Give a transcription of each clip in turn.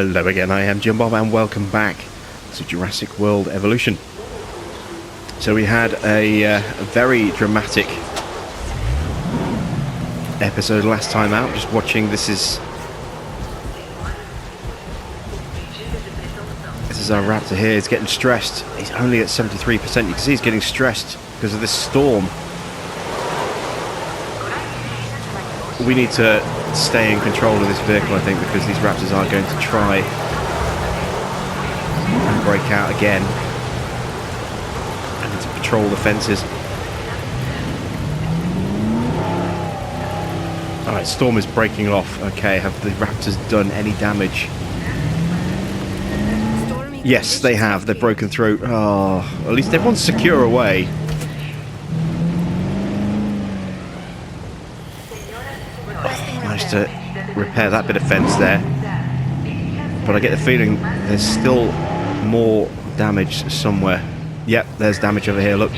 Hello again, I am Jim Bob and welcome back to Jurassic World Evolution. So we had a very dramatic episode last time out, just watching. This is our Raptor here. He's getting stressed. He's only at 73%. You can see he's getting stressed because of this storm. We need to stay in control of this vehicle, I think, because these Raptors are going to try and break out again. I need to patrol the fences. Alright, storm is breaking off. Okay, have the Raptors done any damage? Yes, they have. They've broken through. Oh, at least everyone's secure away. Managed to repair that bit of fence there, but I get the feeling there's still more damage somewhere. Yep, there's damage over here, look.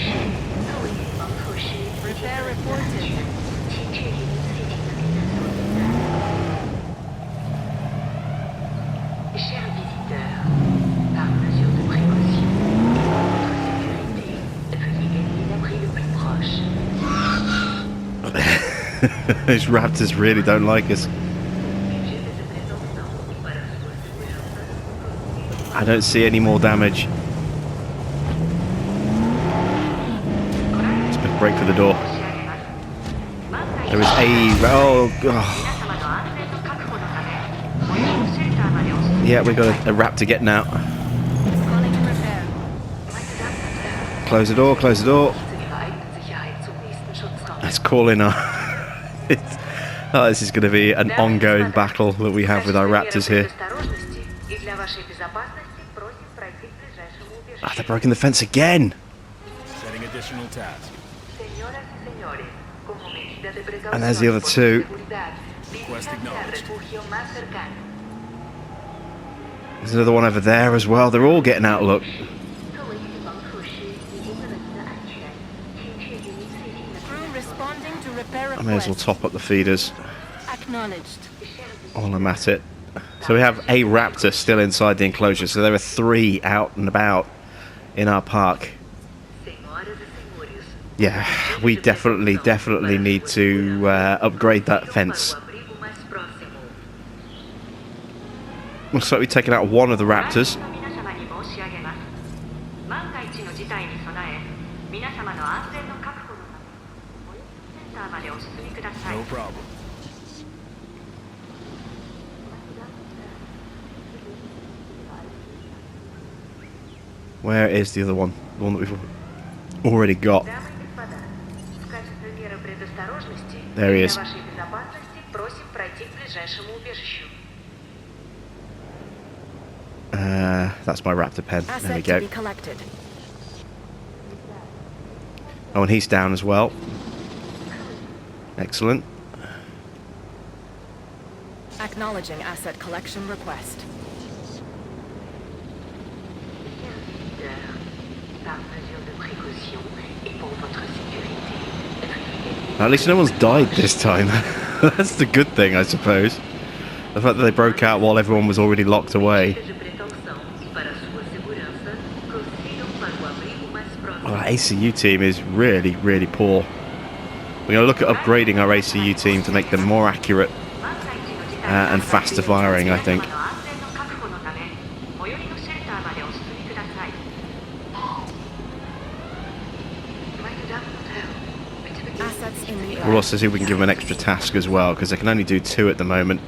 These Raptors really don't like us. I don't see any more damage. Let's break for the door. There is a... Oh, God. Yeah, we got a Raptor getting out. Close the door, close the door. Let's call in our... Oh, this is going to be an ongoing battle that we have with our Raptors here. Ah, they're breaking the fence again! Setting additional task. And there's the other two. Request acknowledged. There's another one over there as well. They're all getting out, look. I may as well top up the feeders while I'm at it. So we have a Raptor still inside the enclosure, so there are 3 out and about in our park. Yeah, we definitely need to upgrade that fence. Looks like we've taken out one of the Raptors. No problem. Where is the other one? The one that we've already got. There he is. That's my Raptor pen. There we go. Oh, and he's down as well. Excellent. Acknowledging asset collection request. At least no one's died this time. That's the good thing, I suppose. The fact that they broke out while everyone was already locked away. Well, our ACU team is really, really poor. We're going to look at upgrading our ACU team to make them more accurate and faster firing, I think. We'll also see if we can give them an extra task as well, because they can only do 2 at the moment.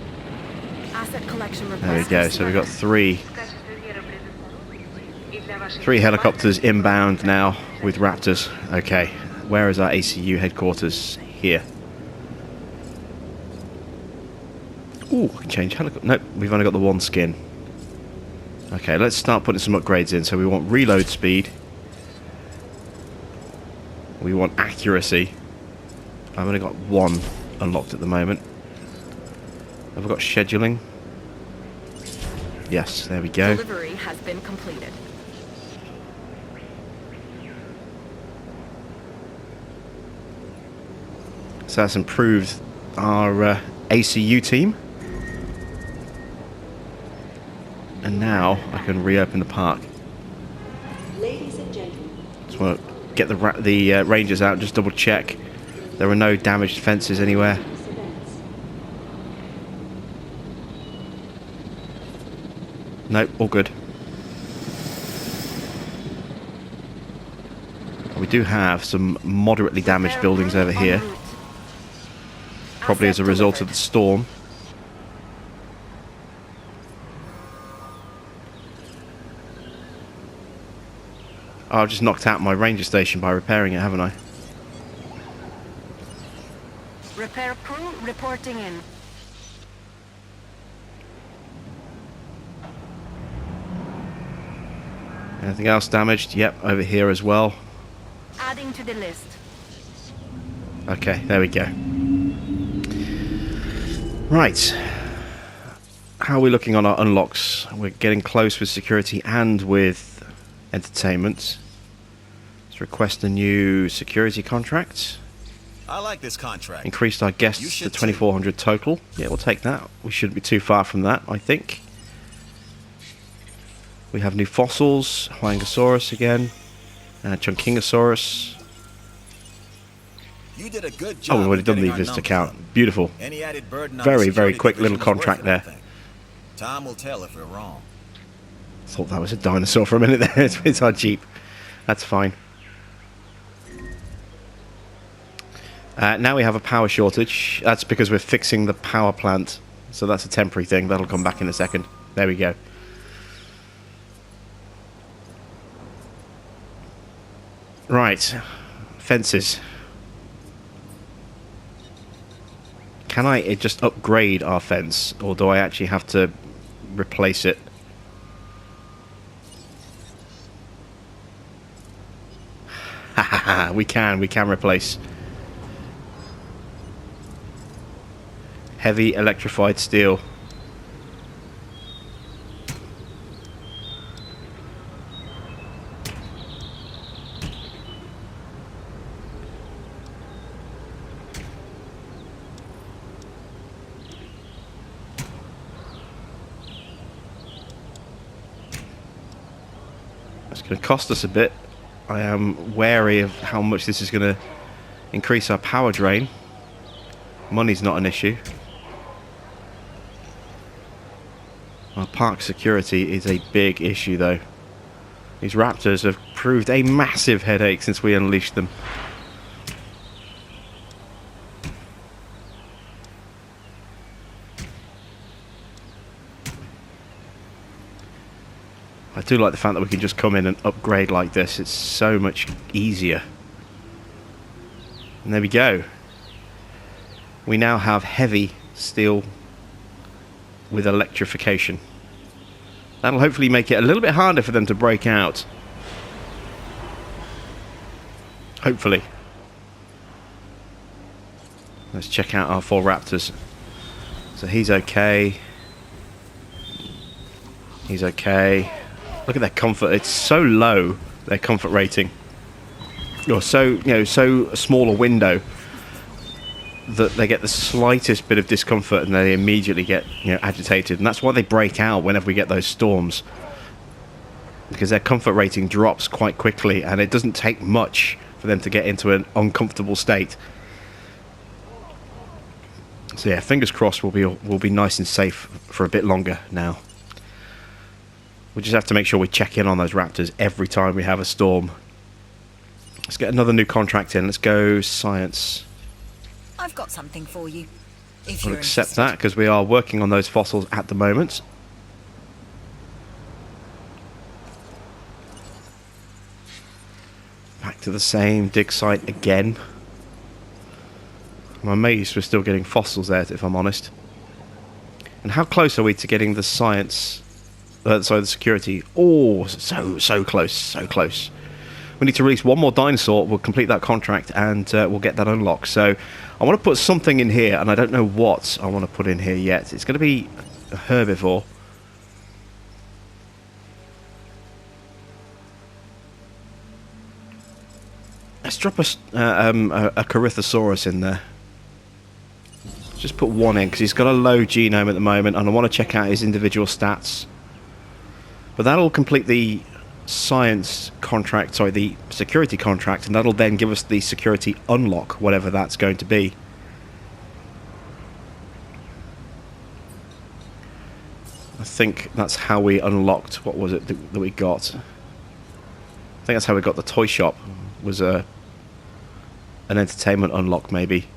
There we go, so we've got 3 helicopters inbound now with Raptors. Okay, where is our ACU headquarters? Here. Ooh, I can change helicopter. Nope, we've only got the 1 skin. Okay, let's start putting some upgrades in. So we want reload speed. We want accuracy. I've only got 1 unlocked at the moment. Have we got scheduling? Yes, there we go. Delivery has been completed. So that's improved our ACU team. And now I can reopen the park. Ladies and gentlemen, Just want to get the rangers out and just double check there are no damaged fences anywhere. Nope, all good. We do have some moderately damaged buildings over here, probably as a result of the storm. Oh, I've just knocked out my ranger station by repairing it, haven't I? Repair crew reporting in. Anything else damaged? Yep, over here as well. Adding to the list. Okay, there we go. Right. How are we looking on our unlocks? We're getting close with security and with entertainment. Let's request a new security contract. I like this contract. Increased our You guests to should 2,400 total. Yeah, we'll take that. We shouldn't be too far from that, I think. We have new fossils. Huangosaurus again. Chunkingosaurus. You did a good job. Oh, we've already done the getting our visitor numbers count. up. Beautiful. Any added burden on Very, the very security quick little division is contract worth there. nothing. Time will tell if we're wrong. Thought that was a dinosaur for a minute there. It's our Jeep. That's fine. Now we have a power shortage. That's because we're fixing the power plant. So that's a temporary thing. That'll come back in a second. There we go. Right. Fences. Can I just upgrade our fence? Or do I actually have to replace it? We can replace. Heavy electrified steel. It's going to cost us a bit. I am wary of how much this is going to increase our power drain. Money's not an issue. Our park security is a big issue though. These raptors have proved a massive headache since we unleashed them. I do like the fact that we can just come in and upgrade like this. It's so much easier. And there we go. We now have heavy steel with electrification. That'll hopefully make it a little bit harder for them to break out. Hopefully. Let's check out our 4 raptors. So he's okay. He's okay. Look at their comfort. It's so low, their comfort rating. Or so, so small a window that they get the slightest bit of discomfort and they immediately get, agitated. And that's why they break out whenever we get those storms. Because their comfort rating drops quite quickly and it doesn't take much for them to get into an uncomfortable state. So yeah, fingers crossed we'll be nice and safe for a bit longer now. We just have to make sure we check in on those raptors every time we have a storm. Let's get another new contract in. Let's go science. I've got something for you. If We'll you're accept interested. that because we are working on those fossils at the moment. Back to the same dig site again. I'm amazed we're still getting fossils there, if I'm honest. And how close are we to getting the science? Sorry, the security. Oh, so close, so close. We need to release one more dinosaur. We'll complete that contract and we'll get that unlocked. So I want to put something in here, and I don't know what I want to put in here yet. It's going to be a herbivore. Let's drop a Corythosaurus in there. Just put one in because he's got a low genome at the moment, and I want to check out his individual stats. But that'll complete the science contract, sorry, the security contract, and that'll then give us the security unlock, whatever that's going to be. I think that's how we unlocked, what was it that we got? I think that's how we got the toy shop, was an entertainment unlock maybe.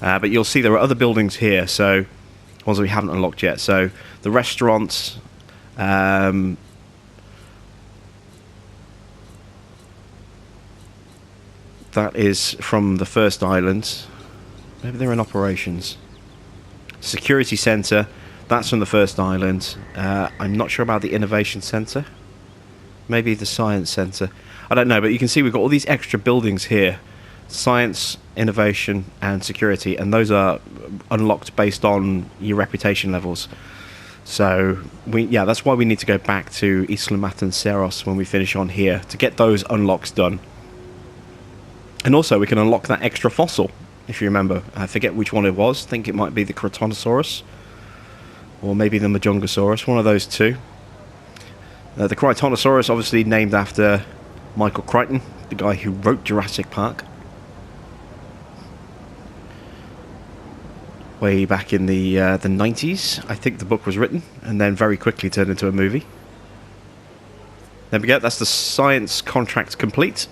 But you'll see there are other buildings here, so ones that we haven't unlocked yet. So the restaurants, that is from the first island. Maybe they're in operations. Security Centre, that's from the first island. I'm not sure about the Innovation Centre. Maybe the Science Centre. I don't know, but you can see we've got all these extra buildings here. Science, innovation, and security, and those are unlocked based on your reputation levels. So, that's why we need to go back to Isla Matanceros when we finish on here, to get those unlocks done. And also, we can unlock that extra fossil. If you remember, I forget which one it was. I think it might be the Critonosaurus, or maybe the Majungasaurus, one of those two. The Critonosaurus, obviously named after Michael Crichton, the guy who wrote Jurassic Park. Way back in the 90s, I think the book was written, and then very quickly turned into a movie. There we go, that's the science contract complete.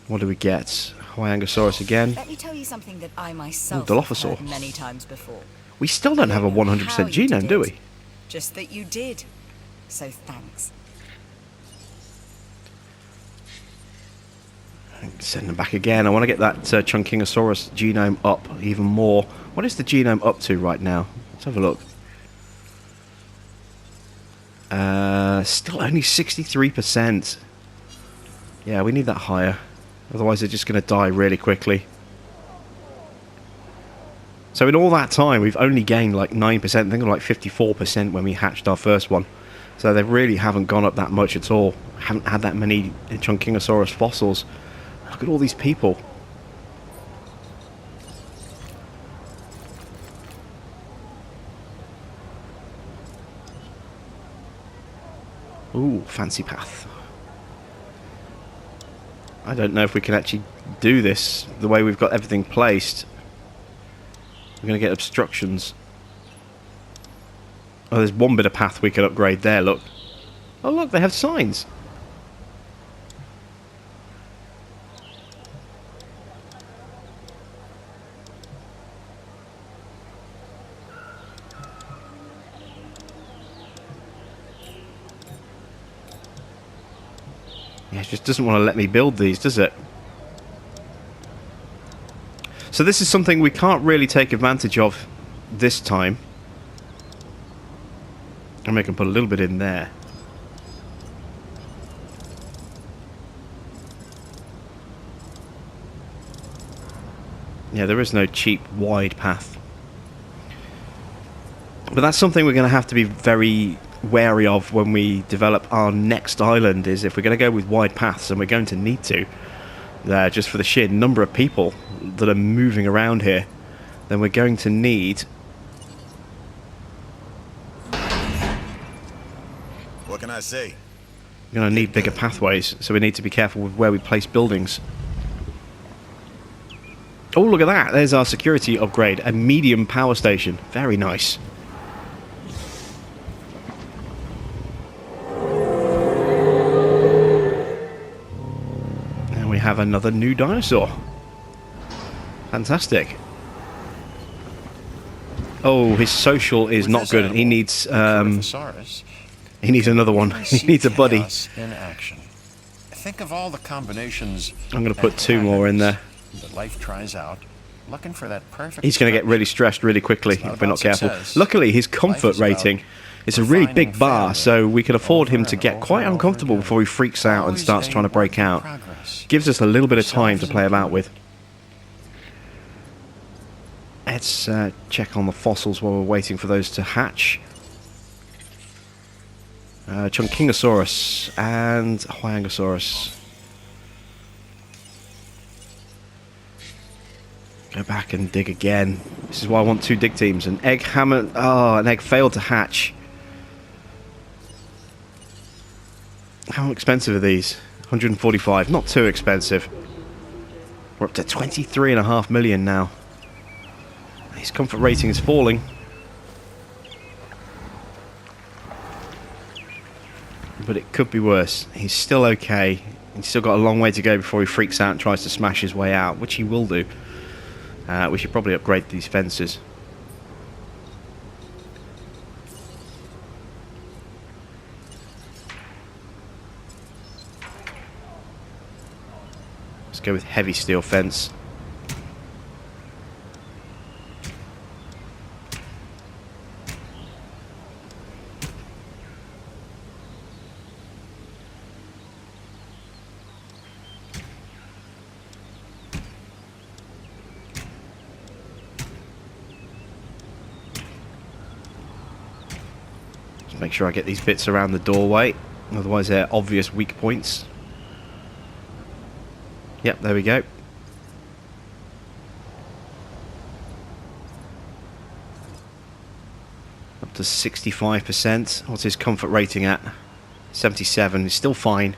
What do we get? Hyangosaurus again. Let me tell you something that I myself Ooh, have Dilophosaur. heard many times before. We still don't have a 100% How you genome, did do it. we? Just that you did. So thanks. Send them back again. I want to get that Chunkingosaurus genome up even more. What is the genome up to right now? Let's have a look. Still only 63%. Yeah, we need that higher. Otherwise they're just going to die really quickly. So in all that time, we've only gained like 9%. I think it was like 54% when we hatched our first one. So they really haven't gone up that much at all. Haven't had that many Chunkingosaurus fossils. Look at all these people. Ooh, fancy path. I don't know if we can actually do this the way we've got everything placed. We're going to get obstructions. Oh, there's one bit of path we can upgrade there, look. Oh, look, they have signs. Yeah, it just doesn't want to let me build these, does it? So this is something we can't really take advantage of this time. And we can put a little bit in there. Yeah, there is no cheap, wide path. But that's something we're going to have to be very wary of when we develop our next island, is if we're going to go with wide paths, and we're going to need to, just for the sheer number of people that are moving around here, then we're going to need... What can I say? We're going to need bigger pathways, so we need to be careful with where we place buildings. Oh, look at that! There's our security upgrade, a medium power station. Very nice. And we have another new dinosaur. Fantastic. Oh, his social is not good. He needs he needs another one. He needs a buddy. In action. Think of all the combinations. I'm going to put two more in there. That life tries out, looking for that perfect. He's going to get really stressed really quickly if we're not careful. Luckily, his comfort rating is a really big bar, so we can afford him to get quite uncomfortable before he freaks out and starts trying to break out. Gives us a little bit of time to play about with. Let's check on the fossils while we're waiting for those to hatch. Chunkingosaurus and Hyangosaurus. Go back and dig again. This is why I want 2 dig teams. An egg hammer... Oh, an egg failed to hatch. How expensive are these? 145. Not too expensive. We're up to 23.5 million now. His comfort rating is falling. But it could be worse. He's still okay. He's still got a long way to go before he freaks out and tries to smash his way out, which he will do. We should probably upgrade these fences. Let's go with heavy steel fence. Make sure I get these bits around the doorway, otherwise they're obvious weak points. Yep, there we go. Up to 65%. What's his comfort rating at? 77. It's still fine.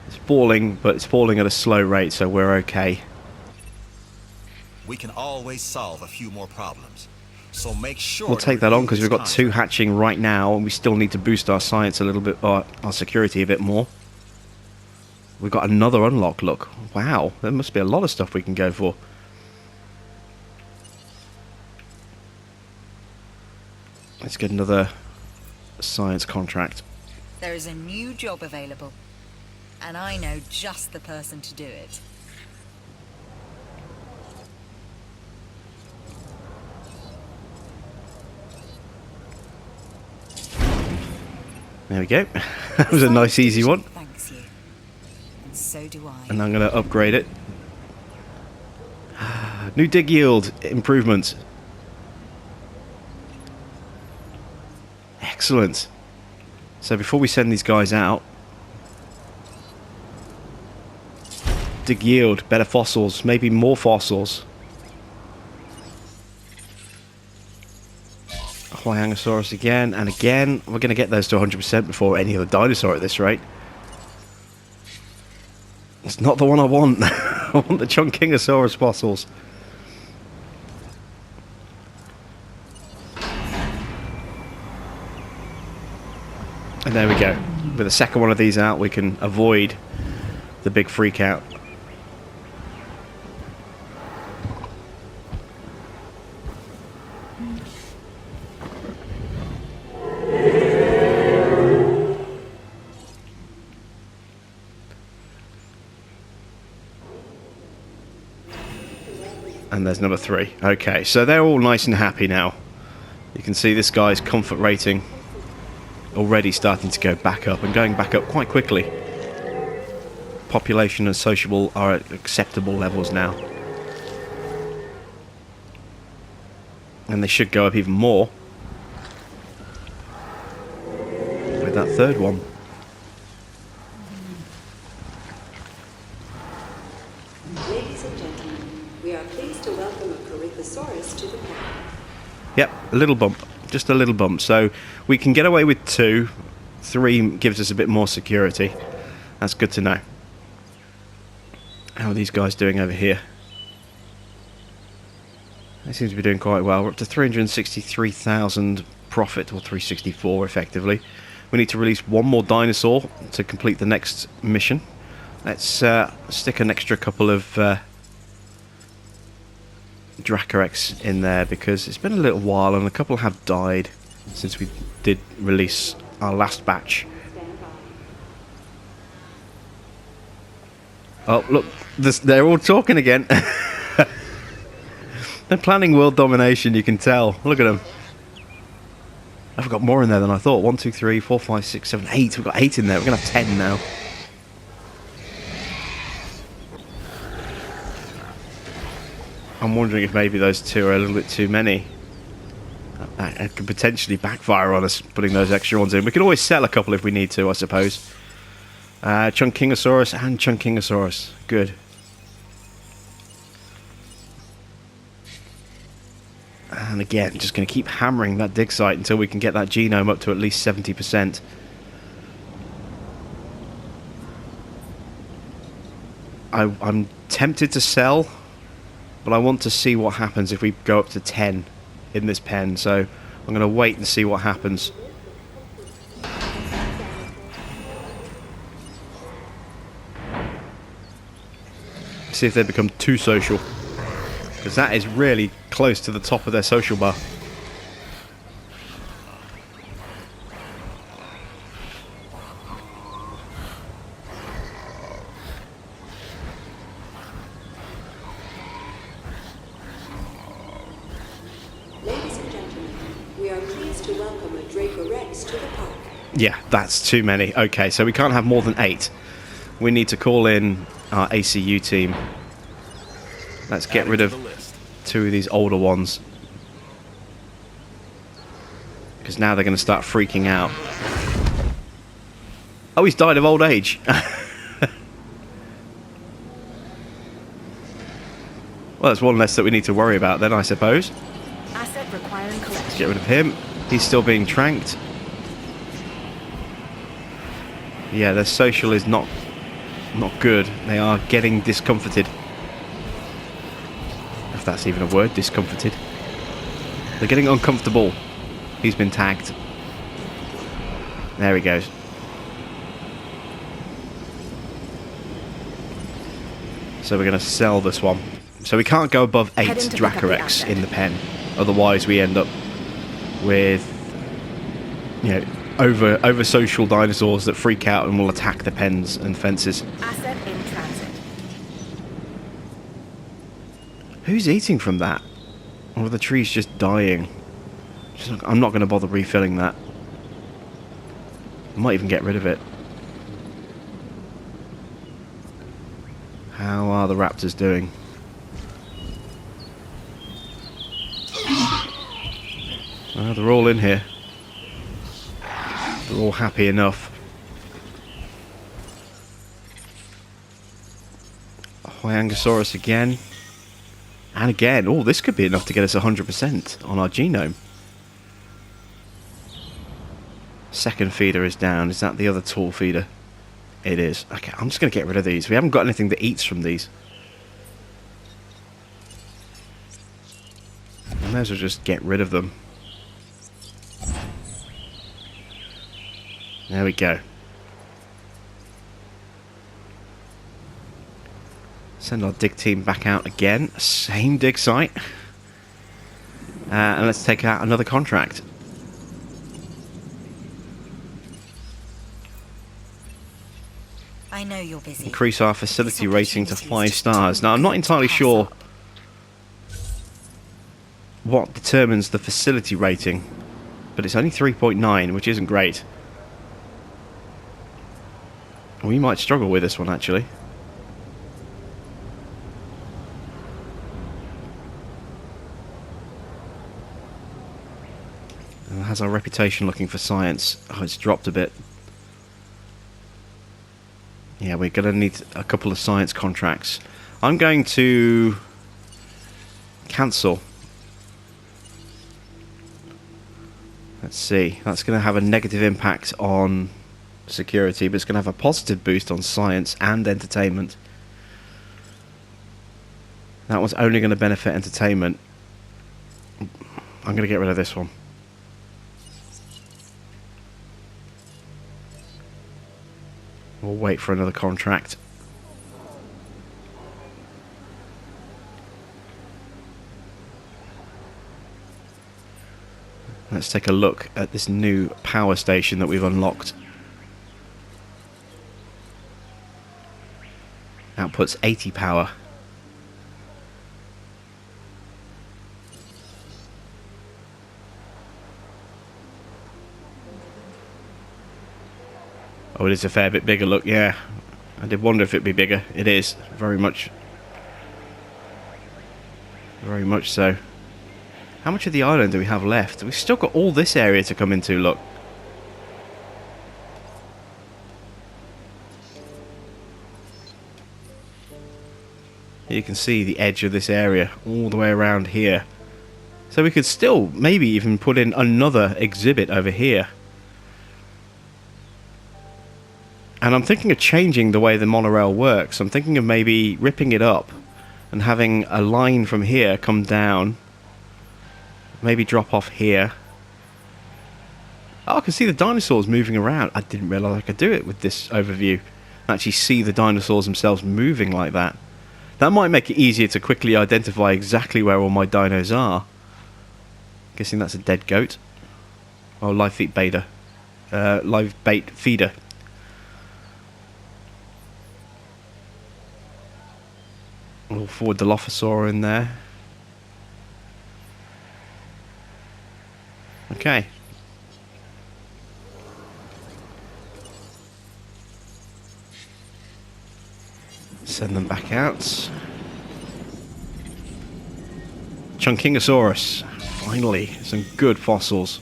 It's falling, but it's falling at a slow rate, so we're okay. We can always solve a few more problems. So make sure We'll take that on because we've got 2 hatching right now, and we still need to boost our science a little bit, or our security a bit more. We've got another unlock, look. Wow, there must be a lot of stuff we can go for. Let's get another science contract. There is a new job available, and I know just the person to do it. There we go. That was a nice easy one. Thanks you. And so do I. And I'm going to upgrade it. New dig yield improvement. Excellent. So before we send these guys out, dig yield, better fossils, maybe more fossils. Hyangosaurus again and again. We're going to get those to 100% before any other dinosaur at this rate. It's not the one I want. I want the Chunkingosaurus fossils. And there we go. With the second one of these out, we can avoid the big freak out. And there's number 3. Okay, so they're all nice and happy now. You can see this guy's comfort rating already starting to go back up, and going back up quite quickly. Population and sociable are at acceptable levels now. And they should go up even more with that third one. Ladies and gentlemen, we are pleased to welcome a Corythosaurus to the park. Yep, a little bump. Just a little bump. So we can get away with 2. 3 gives us a bit more security. That's good to know. How are these guys doing over here? They seem to be doing quite well. We're up to 363,000 profit, or 364 effectively. We need to release 1 more dinosaur to complete the next mission. Let's stick an extra couple of Dracorex in there, because it's been a little while and a couple have died since we did release our last batch. Oh, look, they're all talking again. They're planning world domination, you can tell. Look at them. I've got more in there than I thought. 1, 2, 3, 4, 5, 6, 7, 8. We've got 8 in there. We're going to have 10 now. I'm wondering if maybe those 2 are a little bit too many. That could potentially backfire on us, putting those extra ones in. We can always sell a couple if we need to, I suppose. Chunkingosaurus and Chunkingosaurus. Good. And again, just going to keep hammering that dig site until we can get that genome up to at least 70%. I'm tempted to sell, but I want to see what happens if we go up to 10 in this pen, so I'm going to wait and see what happens. See if they become too social, because that is really close to the top of their social bar. Ladies and gentlemen, we are pleased to welcome a Draco Rex to the park. Yeah, that's too many. Okay, so we can't have more than 8. We need to call in our ACU team. Let's get rid of 2 of these older ones, because now they're going to start freaking out. Oh, he's died of old age. Well, that's one less that we need to worry about then, I suppose. Asset requiring collection. Let's get rid of him. He's still being tranked. Yeah, their social is not good. They are getting discomforted. If that's even a word, discomforted. They're getting uncomfortable. He's been tagged. There he goes. So we're going to sell this one. So we can't go above 8 Heading to pick up the Dracorex asset. in the pen. Otherwise we end up with, you know, over social dinosaurs that freak out and will attack the pens and fences. Asset in transit. Who's eating from that? Or are the trees just dying? I'm not going to bother refilling that. I might even get rid of it. How are the raptors doing? Well, they're all in here. They're all happy enough. Huangosaurus again. And again. Oh, this could be enough to get us 100% on our genome. Second feeder is down. Is that the other tall feeder? It is. Okay, I'm just going to get rid of these. We haven't got anything that eats from these. I may as well just get rid of them. There we go. Send our dig team back out again. Same dig site. And let's take out another contract. I know you're busy. Increase our facility rating to 5 stars. Now, I'm not entirely sure what determines the facility rating, but it's only 3.9, which isn't great. We might struggle with this one, actually. And how's our reputation looking for science? Oh, it's dropped a bit. Yeah, we're going to need a couple of science contracts. I'm going to cancel. Let's see. That's going to have a negative impact on security, but it's going to have a positive boost on science and entertainment. That one's only going to benefit entertainment. I'm going to get rid of this one. We'll wait for another contract. Let's take a look at this new power station that we've unlocked. Outputs 80 power. Oh, it is a fair bit bigger, look, yeah. I did wonder if it'd be bigger. It is, very much. Very much so. How much of the island do we have left? We've still got all this area to come into, look. You can see the edge of this area all the way around here. So we could still maybe even put in another exhibit over here. And I'm thinking of changing the way the monorail works. I'm thinking of maybe ripping it up and having a line from here come down. Maybe drop off here. Oh, I can see the dinosaurs moving around. I didn't realise I could do it with this overview. Actually see the dinosaurs themselves moving like that. That might make it easier to quickly identify exactly where all my dinos are. Guessing that's a dead goat. Oh, live bait beta. Live bait feeder. We'll forward the Dilophosaur in there. Okay. Send them back out. Chunkingosaurus. Finally, some good fossils.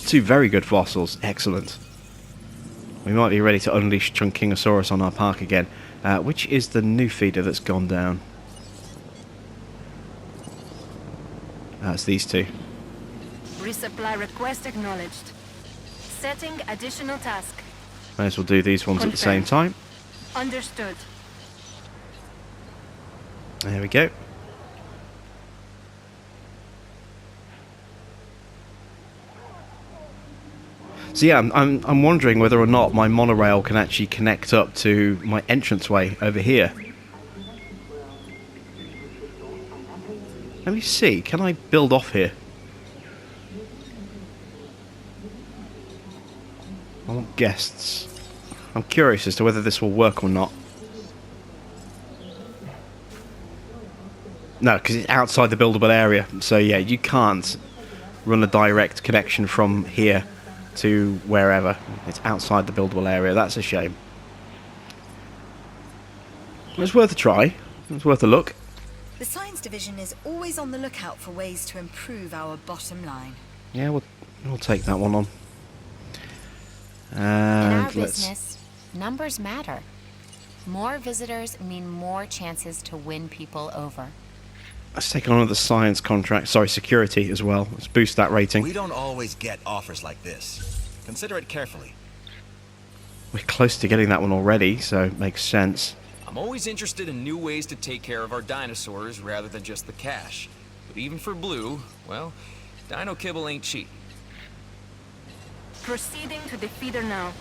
2 very good fossils. Excellent. We might be ready to unleash Chunkingosaurus on our park again. Which is the new feeder that's gone down? It's these 2. Resupply request acknowledged. Setting additional task. May as well do these ones at the same time. Understood. There we go. So yeah, I'm wondering whether or not my monorail can actually connect up to my entranceway over here. Let me see, can I build off here? I want guests. I'm curious as to whether this will work or not. No, because it's outside the buildable area. So yeah, you can't run a direct connection from here to wherever. It's outside the buildable area. That's a shame. It's worth a try. It's worth a look. The science division is always on the lookout for ways to improve our bottom line. Yeah, we'll take that one on. In our And business, numbers matter. More visitors mean more chances to win people over. let's take on another science contract. Sorry, security as well. Let's boost that rating. We don't always get offers like this. Consider it carefully. We're close to getting that one already, so it makes sense. I'm always interested in new ways to take care of our dinosaurs rather than just the cash. But even for Blue, well, dino kibble ain't cheap. Proceeding to the feeder now.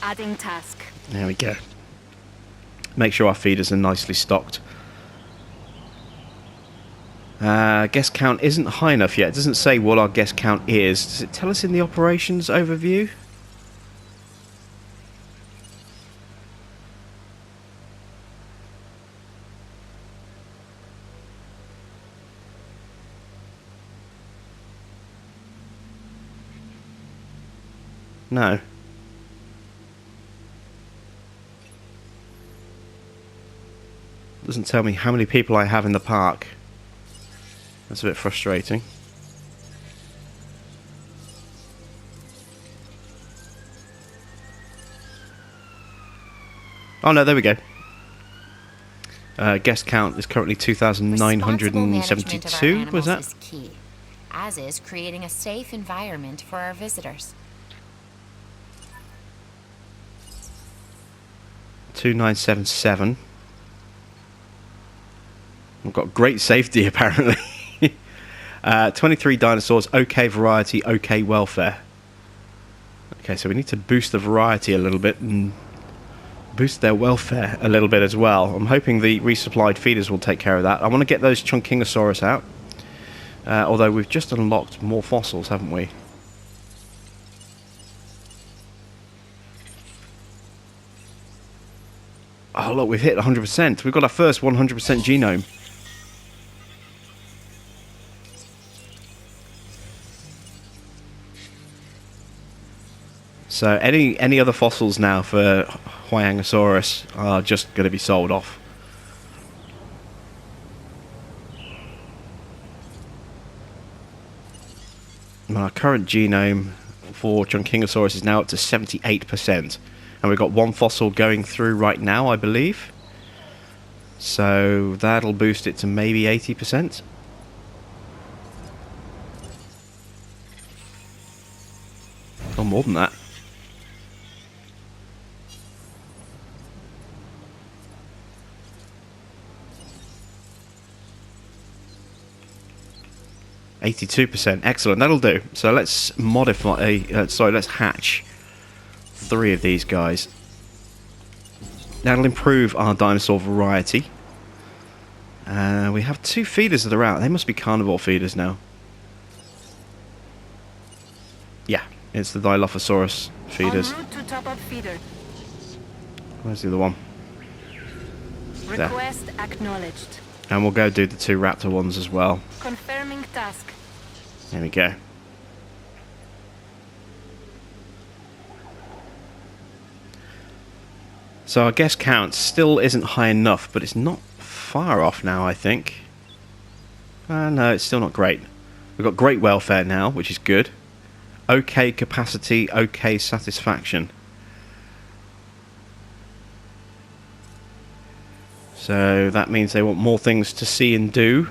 Adding task. There we go. Make sure our feeders are nicely stocked. Guest count isn't high enough yet. It doesn't say what our guest count is. Does it tell us in the operations overview? No. Doesn't tell me how many people I have in the park. That's a bit frustrating. Oh no, there we go. Guest count is currently 2,972. Was that? Is key, as is creating a safe environment for our visitors. 2977. We've got great safety apparently. 23 dinosaurs, okay variety, okay welfare. Okay, so we need to boost the variety a little bit and boost their welfare a little bit as well. I'm hoping the resupplied feeders will take care of that. I want to get those Chunkingosaurus out. Although we've just unlocked more fossils, haven't we? Oh look, we've hit 100%. We've got our first 100% genome. So any other fossils now for Huayangosaurus are just going to be sold off. And our current genome for Chunkingosaurus is now up to 78%. And we've got one fossil going through right now, I believe. So that'll boost it to maybe 80%. Or more than that. %. Excellent, that'll do. So let's modify, let's hatch 3 of these guys. That'll improve our dinosaur variety. We have 2 feeders that are out. They must be carnivore feeders now. Yeah, it's the Dilophosaurus feeders. En route to top-up feeder. Where's the other one? There. Request acknowledged. And we'll go do the 2 Raptor ones as well. Confirming task. There we go. So our guest count still isn't high enough, but it's not far off now, I think. No, it's still not great. We've got great welfare now, which is good. Okay capacity, okay satisfaction. So that means they want more things to see and do.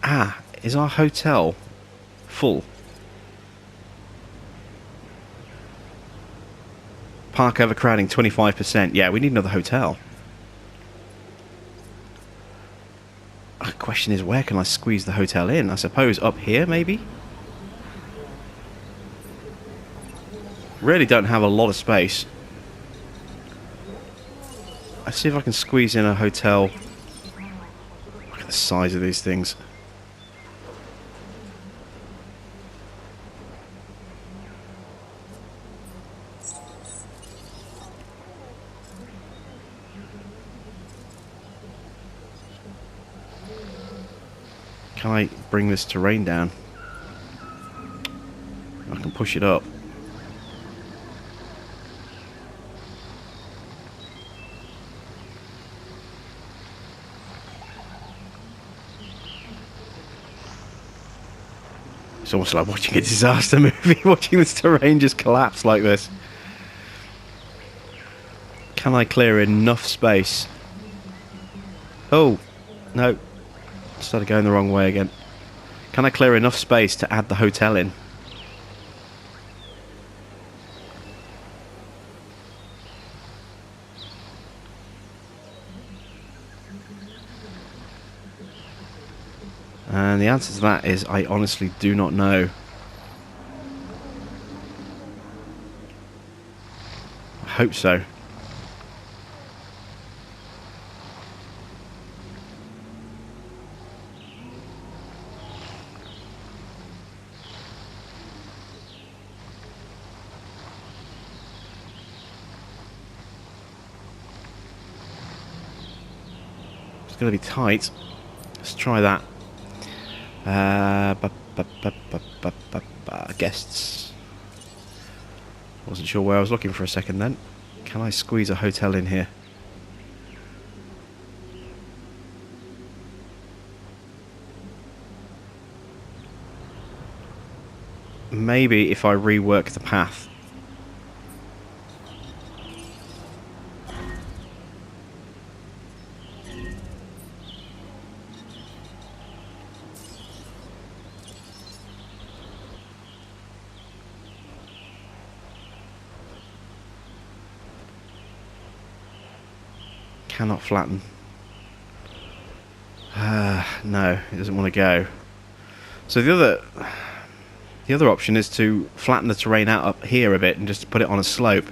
Ah, is our hotel full? Park overcrowding 25%. Yeah, we need another hotel. The question is, where can I squeeze the hotel in? I suppose up here, maybe? Really don't have a lot of space. Let's see if I can squeeze in a hotel. Look at the size of these things. Can I bring this terrain down? I can push it up. It's almost like watching a disaster movie, watching this terrain just collapse like this. Can I clear enough space? Oh, no. Started going the wrong way again. Can I clear enough space to add the hotel in? And the answer to that is I honestly do not know. I hope so. It's going to be tight. Let's try that. Guests. Wasn't sure where I was looking for a second then. Can I squeeze a hotel in here? Maybe if I rework the path. Cannot flatten. No, it doesn't want to go. So the other option is to flatten the terrain out up here a bit and just put it on a slope.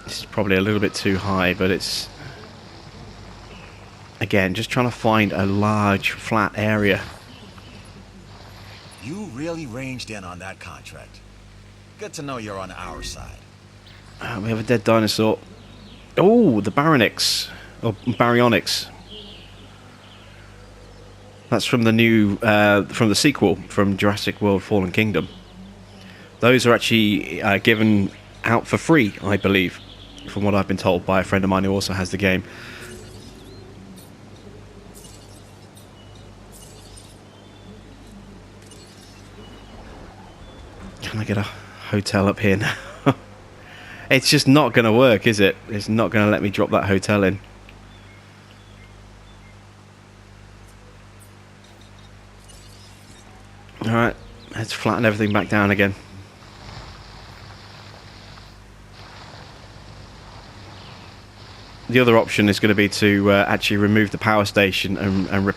This is probably a little bit too high, but it's, again, just trying to find a large flat area. You really ranged in on that contract. Good to know you're on our side. We have a dead dinosaur. Oh, the Baryonyx, or Baryonyx. That's from the new, from the sequel, from Jurassic World Fallen Kingdom. Those are actually given out for free, I believe, from what I've been told by a friend of mine who also has the game. Can I get a hotel up here now? It's just not going to work, is it? It's not going to let me drop that hotel in. Alright, let's flatten everything back down again. The other option is going to be to actually remove the power station and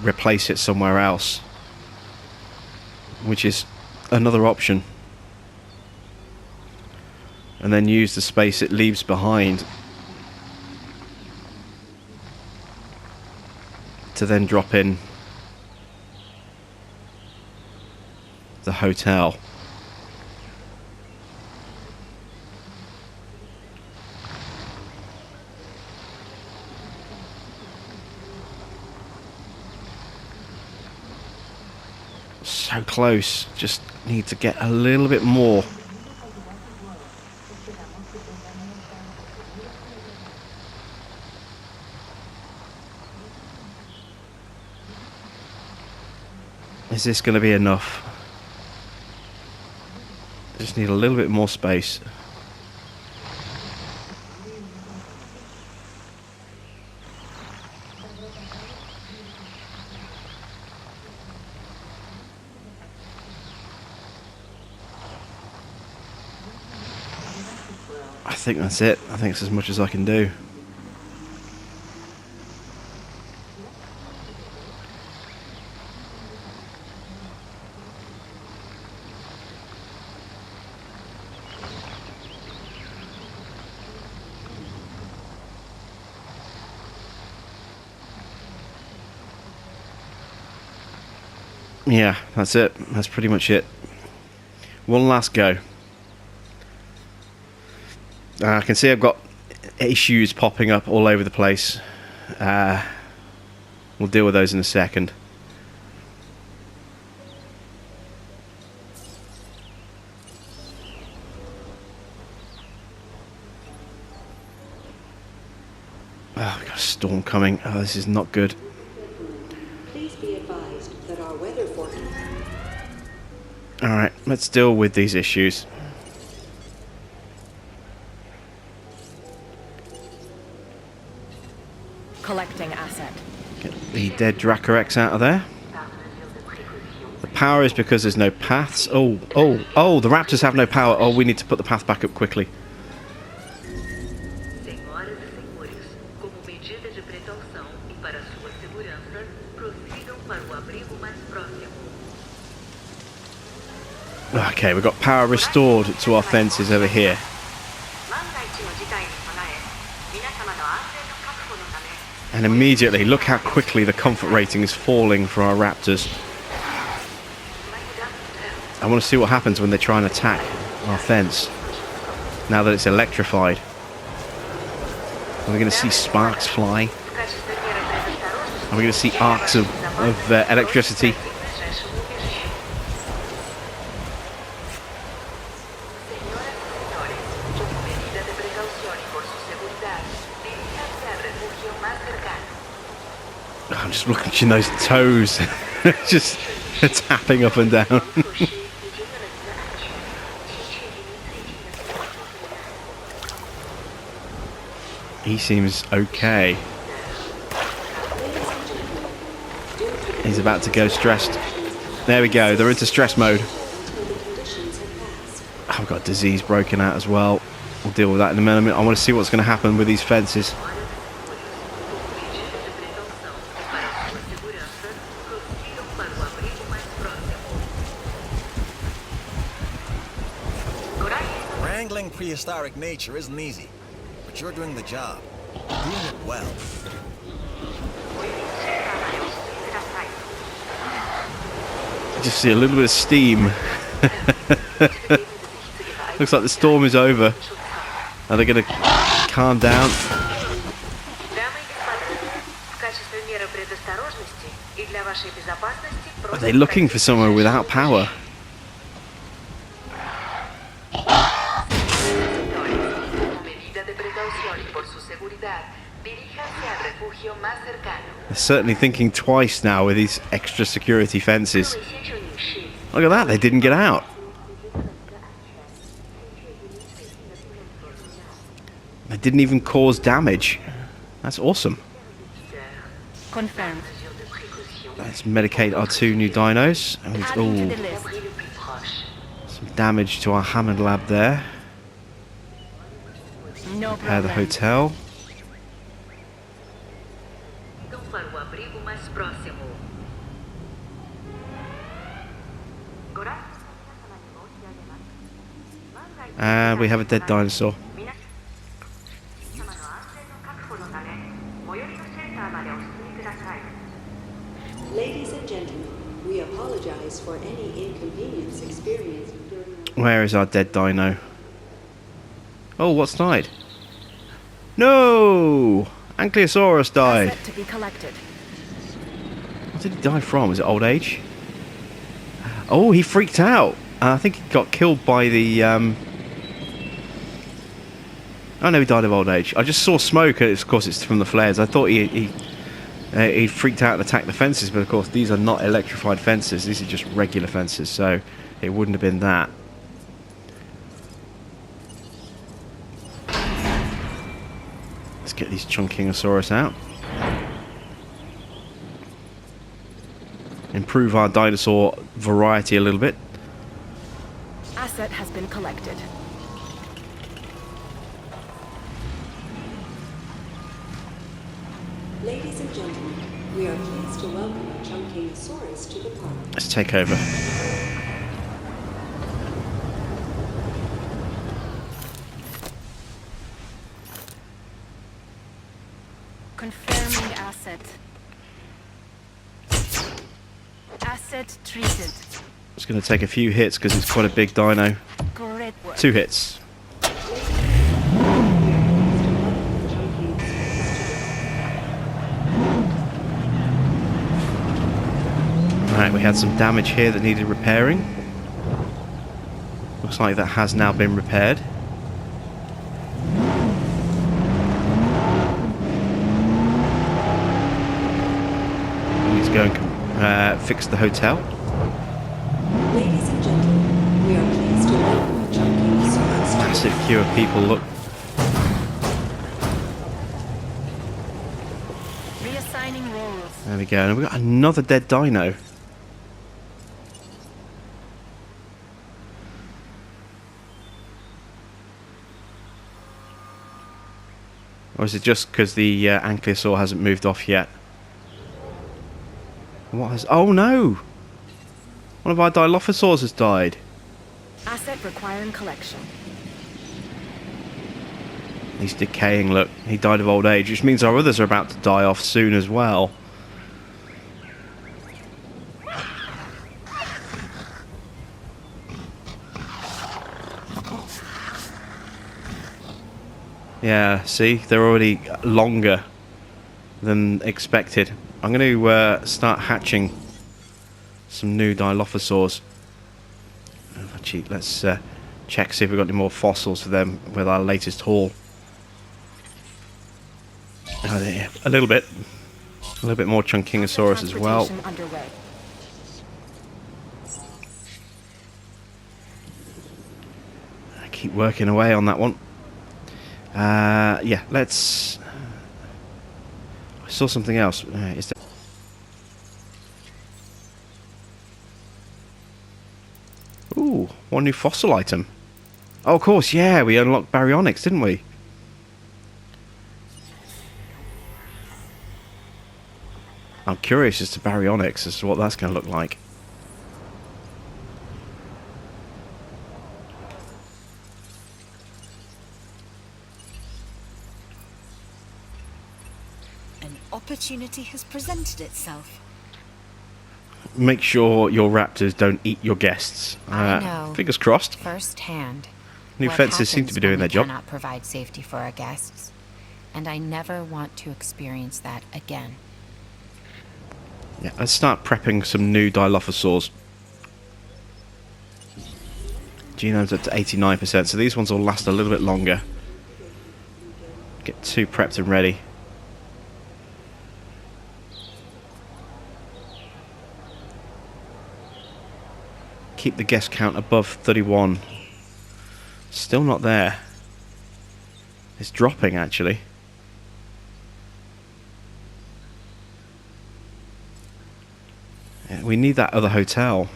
replace it somewhere else, which is another option, and then use the space it leaves behind to then drop in the hotel. So close, just need to get a little bit more. Is this going to be enough? Just need a little bit more space. I think that's it. I think it's as much as I can do. Yeah, that's it. That's pretty much it. One last go. I can see I've got issues popping up all over the place. We'll deal with those in a second. Oh, we've got a storm coming. Oh, this is not good. Please be advised that our weather forecast. Alright, let's deal with these issues. Collecting asset. Get the dead Dracorex out of there. The power is because there's no paths. Oh, the Raptors have no power. Oh, we need to put the path back up quickly. Senhoras e senhores, como medida de precaução e para sua segurança, prossigam para o abrigo mais próximo. Okay, we've got power restored to our fences over here. And immediately, look how quickly the comfort rating is falling for our Raptors. I want to see what happens when they try and attack our fence, now that it's electrified. Are we going to see sparks fly? Are we going to see arcs of electricity? I'm just looking at those toes, just tapping up and down. He seems okay. He's about to go stressed. There we go, they're into stress mode. Oh, I've got disease broken out as well. We'll deal with that in a minute. I want to see what's going to happen with these fences. Wrangling prehistoric nature isn't easy, but you're doing the job. Doing it well. Just see a little bit of steam. Looks like the storm is over. Are they going to calm down. Дамы и господа, в качестве меры предосторожности и для вашей безопасности Are they looking for somewhere without power? medida de precaución y por su seguridad, diríjanse al refugio más cercano. They're certainly thinking twice now with these extra security fences. Look at that, they didn't get out. They didn't even cause damage. That's awesome. Confirmed. Let's medicate our 2 new dinos. And Adding to the ooh, list. some damage to our Hammond lab there. No Repair the problem. hotel. Para o abrigo mais próximo. And we have a dead dinosaur. Ladies and gentlemen, we apologize for any inconvenience experienced during Where is our dead dino? Oh, what's died? No! Ankylosaurus died. Asset to be collected. What did he die from? Was it old age? Oh, he freaked out. I think he got killed by the... Oh no, he died of old age. I just saw smoke, and of course it's from the flares. I thought he freaked out and attacked the fences, but of course these are not electrified fences. These are just regular fences, so it wouldn't have been that. Let's get these Chunkinosaurus out. Improve our dinosaur variety a little bit. Asset has been collected. Ladies and gentlemen, we are pleased to welcome a Chunkinosaurus to the park. Let's take over. Confirming asset. Asset treated. It's going to take a few hits because it's quite a big dino. Great work. 2 hits. Alright, we had some damage here that needed repairing. Looks like that has now been repaired. We need to go and fix the hotel. Ladies and gentlemen, we are pleased to welcome a Chunkinosaurus to Massive queue of people, look. Reassigning roles. There we go. And we've got another dead dino. Or is it just because the Ankylosaur hasn't moved off yet? What has... Oh no! One of our Dilophosaurs has died. Asset requiring collection. He's decaying, look. He died of old age, which means our others are about to die off soon as well. Yeah, see? They're already longer than expected. I'm going to start hatching some new Dilophosaurs. Actually, let's check, see if we've got any more fossils for them with our latest haul. Oh, yeah, a little bit more Chunkinosaurus as well. Transportation underway. I keep working away on that one. Yeah, let's... I saw something else. Is that... Ooh, one new fossil item. Oh, of course, yeah, we unlocked baryonyx, didn't we? I'm curious as to baryonyx, as to what that's going to look like. An opportunity has presented itself. Make sure your raptors don't eat your guests. I know. Fingers crossed. First hand. New What fences seem to happens be doing when their we job. cannot provide safety for our guests, and I never want to experience that again. Yeah, let's start prepping some new Dilophosaurs. Genome's up to 89%, so these ones will last a little bit longer. Get 2 prepped and ready. Keep the guest count above 31. Still not there. It's dropping, actually. Yeah, we need that other hotel.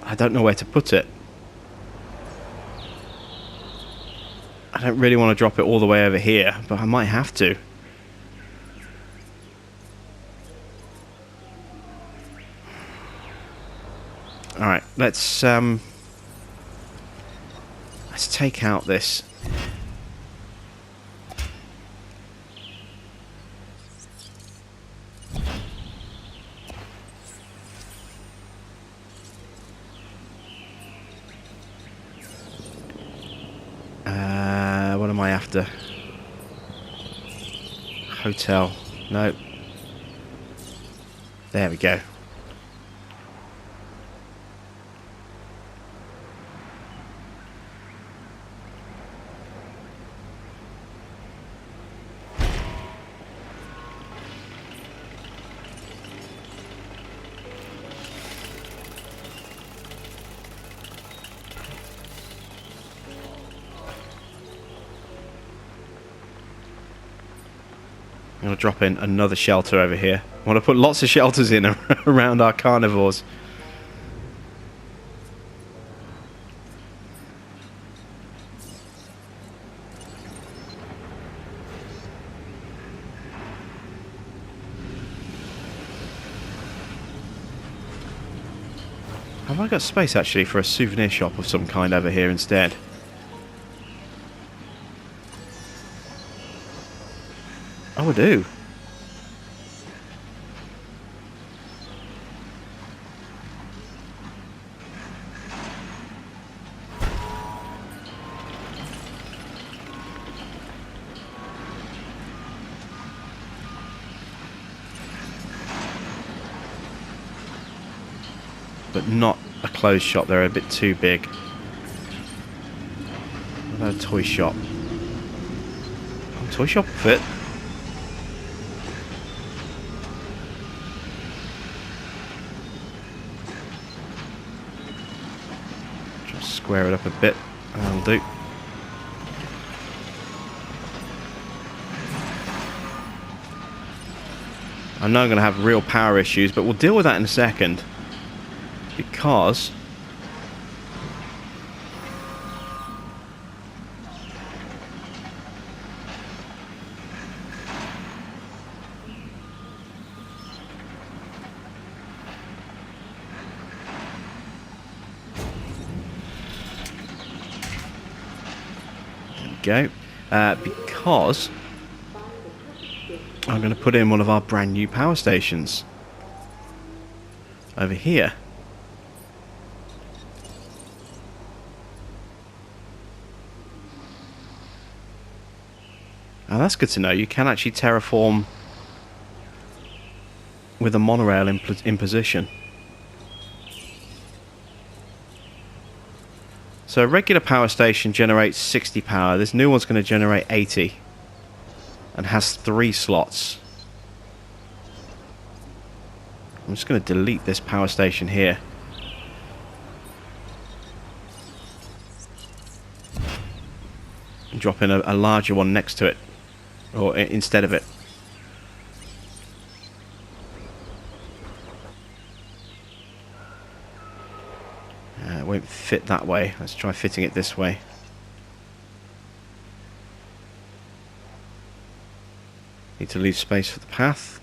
I don't know where to put it. I don't really want to drop it all the way over here, but I might have to. Alright, let's take out this. What am I after? Hotel. No. There we go. I'm going to drop in another shelter over here. I want to put lots of shelters in around our carnivores. Have I got space actually for a souvenir shop of some kind over here instead? Oh, I do. But not a clothes shop, they're a bit too big. What about a toy shop? Oh, toy shop will fit. Just square it up a bit. That'll do. I know I'm going to have real power issues, but we'll deal with that in a second. Because there we go. Because I'm going to put in one of our brand new power stations over here. Now that's good to know. You can actually terraform with a monorail in position. So a regular power station generates 60 power. This new one's going to generate 80 and has 3 slots. I'm just going to delete this power station here. And drop in a larger one next to it. Or instead of it. It won't fit that way. Let's try fitting it this way. Need to leave space for the path.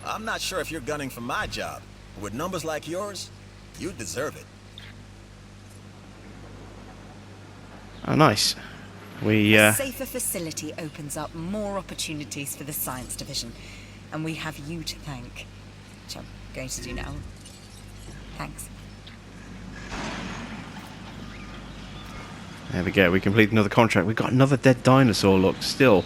I'm not sure if you're gunning for my job. With numbers like yours, you deserve it. Oh, nice. We, A safer facility opens up more opportunities for the science division, and we have you to thank, which I'm going to do now. Thanks. There we go. We complete another contract. We've got another dead dinosaur, look, still.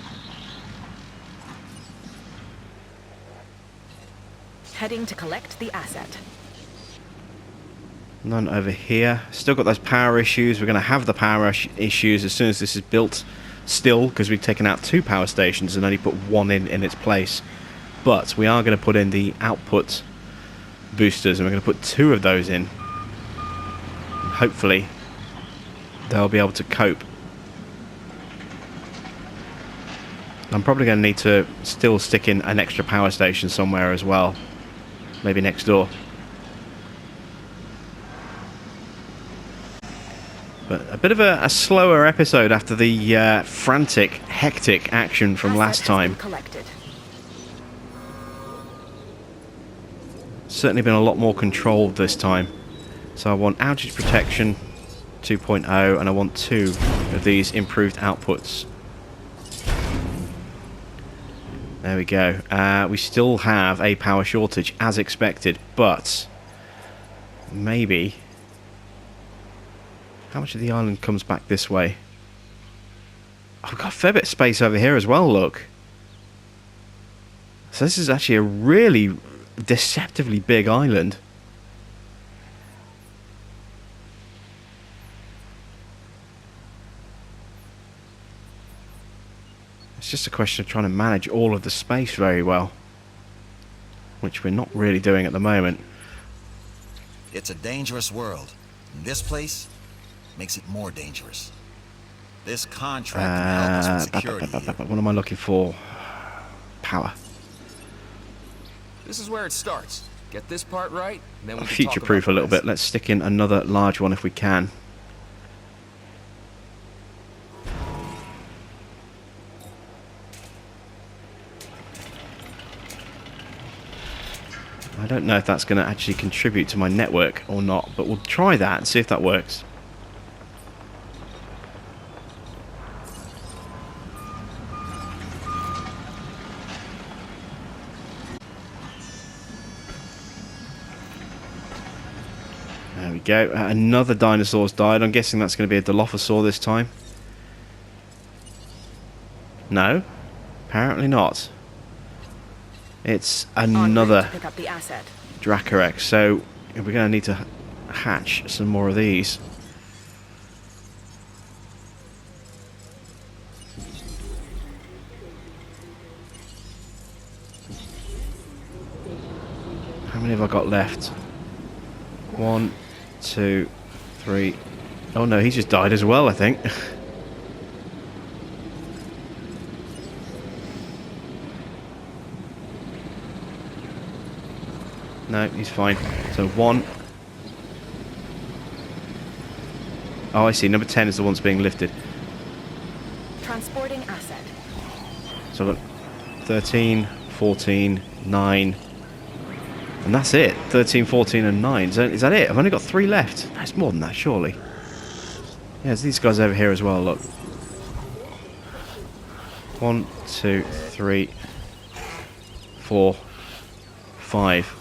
Heading to collect the asset. None over here. Still got those power issues. We're going to have the power issues as soon as this is built still, because we've taken out 2 power stations and only put 1 in its place. But we are going to put in the output boosters, and we're going to put 2 of those in. And hopefully they'll be able to cope. I'm probably going to need to still stick in an extra power station somewhere as well. Maybe next door. But a bit of a slower episode after the frantic, hectic action from Asset last has time. been collected. Certainly been a lot more controlled this time. So I want outage protection 2.0, and I want 2 of these improved outputs. There we go. We still have a power shortage as expected, but maybe... How much of the island comes back this way? Oh, we've got a fair bit of space over here as well, look. So this is actually a really deceptively big island. It's just a question of trying to manage all of the space very well, which we're not really doing at the moment. It's a dangerous world. And this place makes it more dangerous. This contract can help us with security. What am I looking for? Power. This is where it starts. Get this part right, and then we can Future-proof talk about a little the rest. bit. Let's stick in another large one if we can. I don't know if that's going to actually contribute to my network or not, but we'll try that and see if that works. There we go. Another dinosaur's died. I'm guessing that's going to be a Dilophosaur this time. No, apparently not. It's En route another to pick up the asset. Dracorex, so we're going to need to hatch some more of these. How many have I got left? 1, 2, 3. Oh no, he just died as well, I think. No, he's fine. So 1. Oh, I see. Number 10 is the one that's being lifted. Transporting asset. So look, 13, 14, 9. And that's it. 13, 14 and 9. So is that it? I've only got 3 left. That's more than that, surely. Yeah, there's these guys over here as well, look. 1, 2, 3, 4, 5.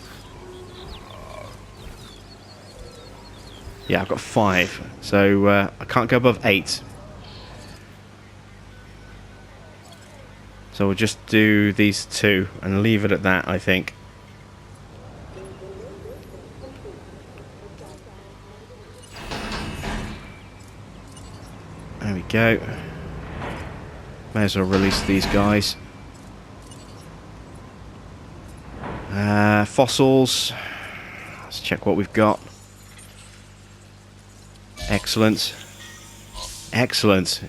Yeah, I've got 5. So I can't go above 8. So we'll just do these 2 and leave it at that, I think. There we go. May as well release these guys. Fossils. Let's check what we've got. Excellent. Excellent.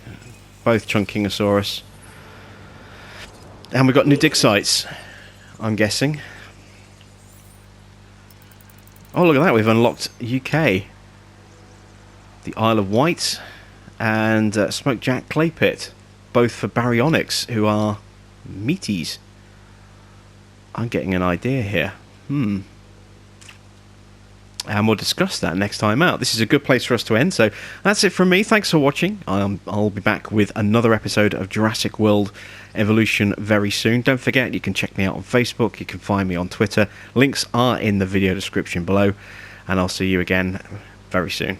Both Chunkingosaurus. And we've got new dig sites, I'm guessing. Oh, look at that. We've unlocked UK. The Isle of Wight and Smokejack Clay Pit. Both for baryonyx, who are meaties. I'm getting an idea here. and we'll discuss that next time out. This is a good place for us to end, so that's it from me. Thanks for watching. I'll be back with another episode of Jurassic World Evolution very soon. Don't forget, you can check me out on Facebook, you can find me on Twitter. Links are in the video description below, and I'll see you again very soon.